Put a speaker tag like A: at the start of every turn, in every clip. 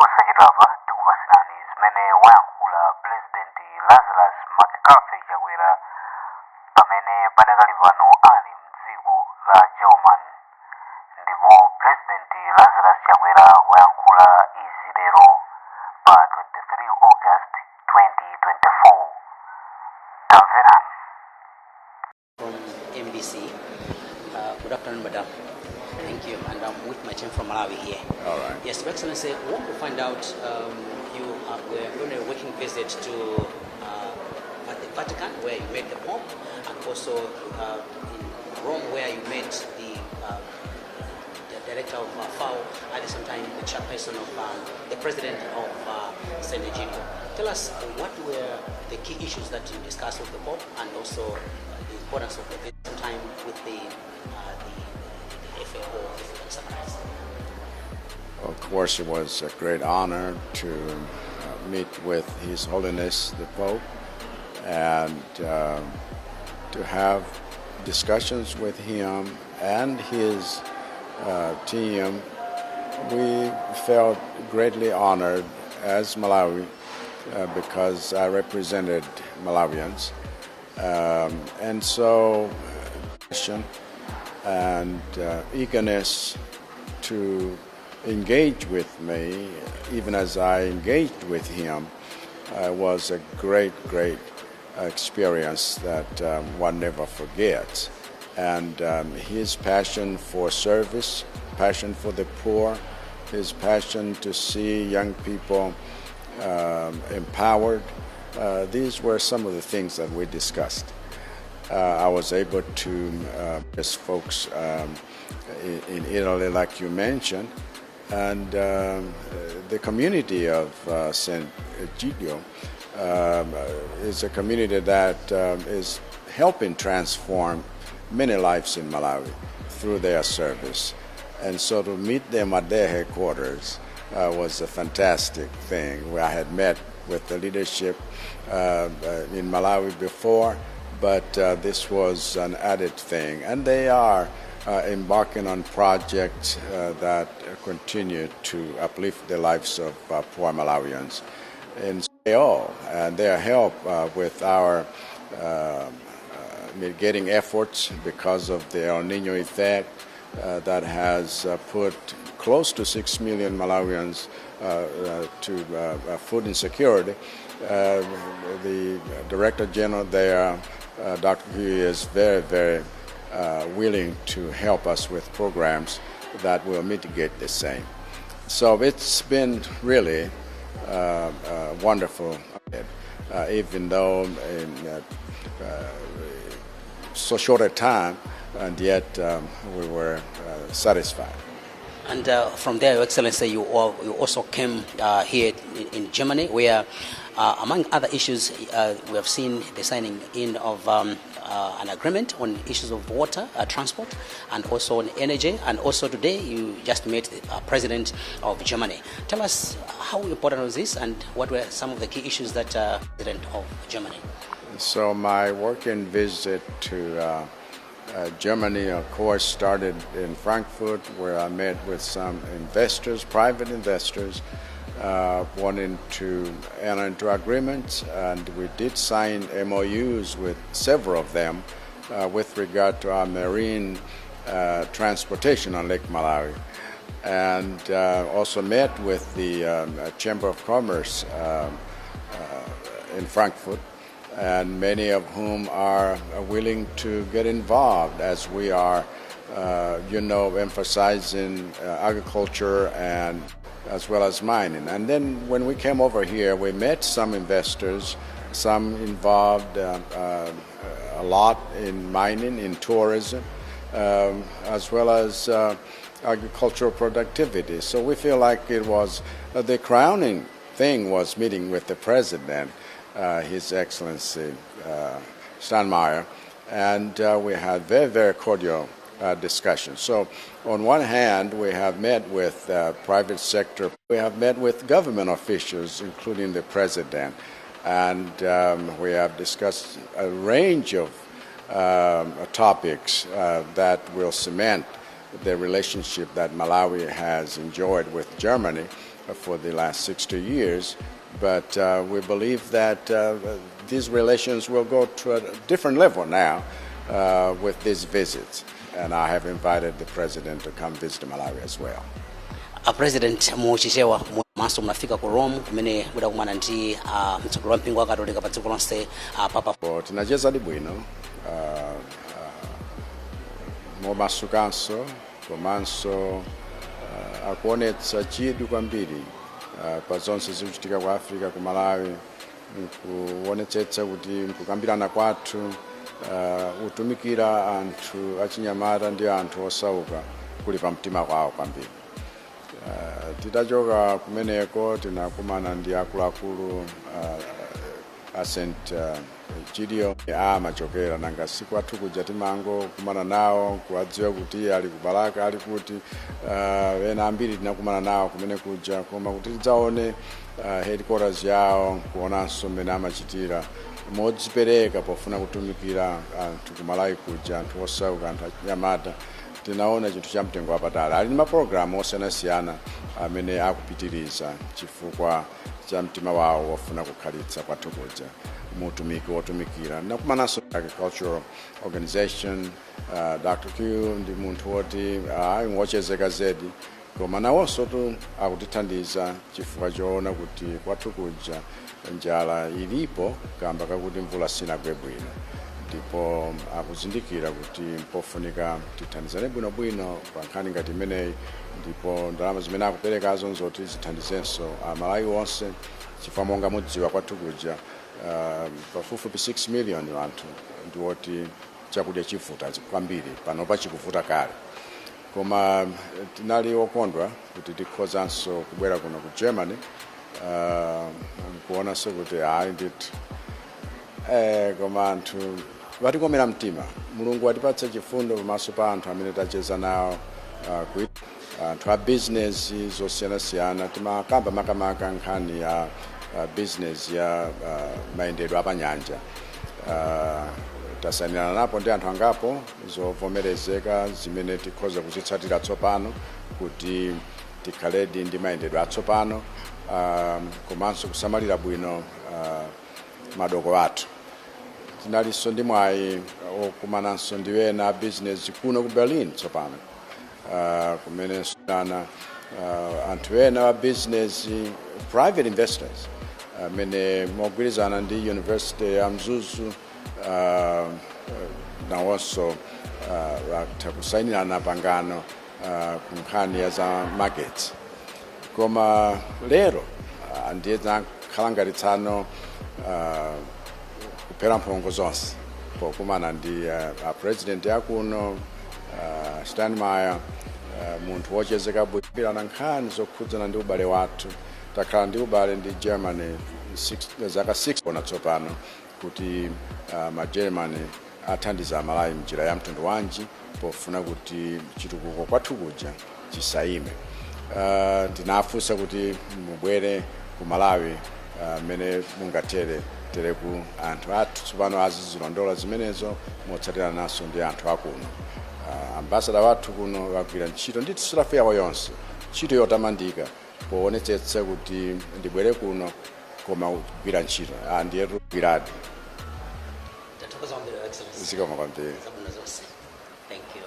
A: posachedwapa tikupatsirani zimene Wayankhula President Lazarus Chakwera pamene padakali pano ali mdziko la Germany, ndipo President Lazarus Chakwera wayankhula izi lero pa 23 August 2024. Tamverani.
B: From MBC. Good afternoon, madam. Thank you, and I'm with my team from Malawi here.
C: All right.
B: Yes, Your Excellency, I want to find out you were on a working visit to the Vatican, where you met the Pope, and also in Rome, where you met the director of FAO, at the same time the chairperson of the president of St. Egidio. Tell us what were the key issues that you discussed with the Pope, and also the importance of the visit time with the FAO, if you can summarize.
C: Of course, it was a great honor to meet with His Holiness the Pope and to have discussions with him and his team. We felt greatly honored as Malawi because I represented Malawians, and so and eagerness to engage with me, even as I engaged with him, was a great experience that one never forgets. And his passion for service, passion for the poor, his passion to see young people empowered, these were some of the things that we discussed. I was able to visit folks in Italy, like you mentioned, and the community of St. Egidio is a community that is helping transform many lives in Malawi through their service. And so to meet them at their headquarters was a fantastic thing. Where I had met with the leadership in Malawi before, but this was an added thing. And they are embarking on projects that continue to uplift the lives of poor Malawians. And their help with our mitigating efforts because of the El Nino effect that has put close to 6 million Malawians to food insecurity. The Director General there, Dr. Hui, is very willing to help us with programs that will mitigate the same. So it's been really wonderful, even though in so short a time, and yet we were satisfied.
B: And from there, Your Excellency, you also came here in Germany, where, among other issues, we have seen the signing in of an agreement on issues of water, transport, and also on energy. And also today, you just met the President of Germany. Tell us how important was this, and what were some of the key issues that President of Germany?
C: So my working visit to Germany, of course, started in Frankfurt, where I met with some investors, private investors, wanting to enter into agreements, and we did sign MOUs with several of them with regard to our marine transportation on Lake Malawi, and also met with the Chamber of Commerce in Frankfurt, and many of whom are willing to get involved as we are, emphasizing agriculture and as well as mining. And then when we came over here, we met some investors, some involved a lot in mining, in tourism, as well as agricultural productivity. So we feel like it was the crowning thing was meeting with the President, His Excellency Steinmeier, and we had very cordial discussions. So on one hand, we have met with private sector, we have met with government officials, including the President, and we have discussed a range of topics that will cement the relationship that Malawi has enjoyed with Germany, for the last 60 years. But we believe that these relations will go to a different level now with these visits. And I have invited the president to come visit Malawi as well.
B: President muchichewa maso mnafika ku Rome kumene kuda kumana ndi mtsogoleri wa mpingo wa Katolika pa dziko lonse papa
C: tinacheza bwino momasukanso komanso akuonetsa chidwi kwambiri pa zonse zikuchitika ku Africa ku Malawi kuonetsetsa kuti mkukambirana kwathu utumikira anthu achinyamata ndi anthu osauka kuli pa mtima kwawo kwambiri. Titachoka kumeneko tinakumana ndi akuluakulu a St. Chidio amachokera nanga siku athu kuja timango kumana nawo kuwadziwa kuti ali kubalaka ali kuti ena ambiri tinakumana nawo kumene kuja koma kuti tidzaone headquarters yawo kuonanso mmene amachitira modzipereka pofuna kutumikira anthu ku Malawi kuja anthu osauka anthu achinyamata. Tinaona chinthu cha mtengo wapatali ali ndi mapulogalamu osiyanasiyana amene akupitiriza chifukwa cha mtima wawo wofuna kukhalitsa kwathu kuja mutumiki wotumikira. Nakumananso agricultural organization Dr. Q ndi munthu woti ngochezeka zedi koma nawonso akutithandiza chifukwa choona kuti kwathu kuja njala ilipo kamba kakuti mvula sinagwe bwino. Ndipo akuzindikira kuti pofunika tithandizane bwinobwino pa nkhani ngati imeneyi ndipo ndalama zimene akupereka zoti zithandizenso Malawi wonse chifukwa monga mudziwa kwathu kuja pafupifupi 6 million anthu ndiwoti chakudya chivuta kwambiri panopa chikuvuta kale. Koma tinali okondwa kuti tikhozanso kubwera kuno ku Germany kuonanso kuti ndithu koma anthu watikomera mtima. Mulungu watipatsa chifundo pamaso pa anthu amene tacheza nawo anthu a business zosiyanasiyana timakamba makamaka nkhani ya business ya mayendedwe apanyanja. Tasanirana napo ndi anthu angapo zovomerezeka zimene tikhoza kuzitsatira tsopano kuti tikhaledi ndi mayendedwe atsopano komanso kusamalira bwino madoko athu. Tinalinso ndi mwayi okumananso ndi ena business kuno ku Berlin tsopano kumene sana anthu ena business private investors amene mogwirizana ndi University ya Mzuzu nawonso takusayinirana pangano ku nkhani ya za markets. Koma lero ndiye zakhala ngati tsano kuphera mphongo zonse pokumana ndi president yakuno Steinmeier munthu wochezeka bwino na nkhani zokhudzana ndi ubale wathu. Takhala ndi ubale ndi Germany zaka 6 pona tsopano kuti ma-Germany athandiza Malawi mnjira ya mtundu wanji pofuna kuti chitukuko kwathu kuja chisayime. Tinafunsa kuti mubwere ku Malawi mene mungatere tereku anthu athu tsopano azizilondola zimenezo motsatira naso ndi anthu akuno. Ambassador wathu kuno wagwira ntchito ndi South yawo yonse ntchito yotamandika poonetsetsa kuti ndibwere kuno koma kugwira ntchito ndiye gwiradi. Zikomo kwambiri.
B: Thank you.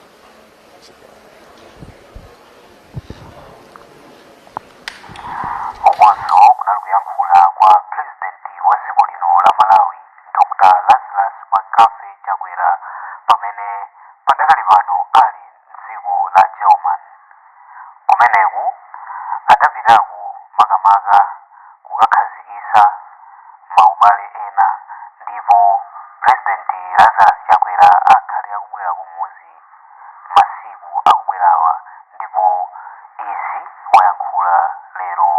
A: Omwanso kunali kuyankhula kwa pulezidenti wa dziko lino la Malawi Dr. Lazarus Chakwera pamene padakali pano ali mdziko la German. Kumeneku adapitako makamaka kukakhazikitsa maubale ena ndipo pulezidenti Lazarus Chakwera akhale akubwera kumuzi masiku akubwerawa ndipo izi wayankhula lero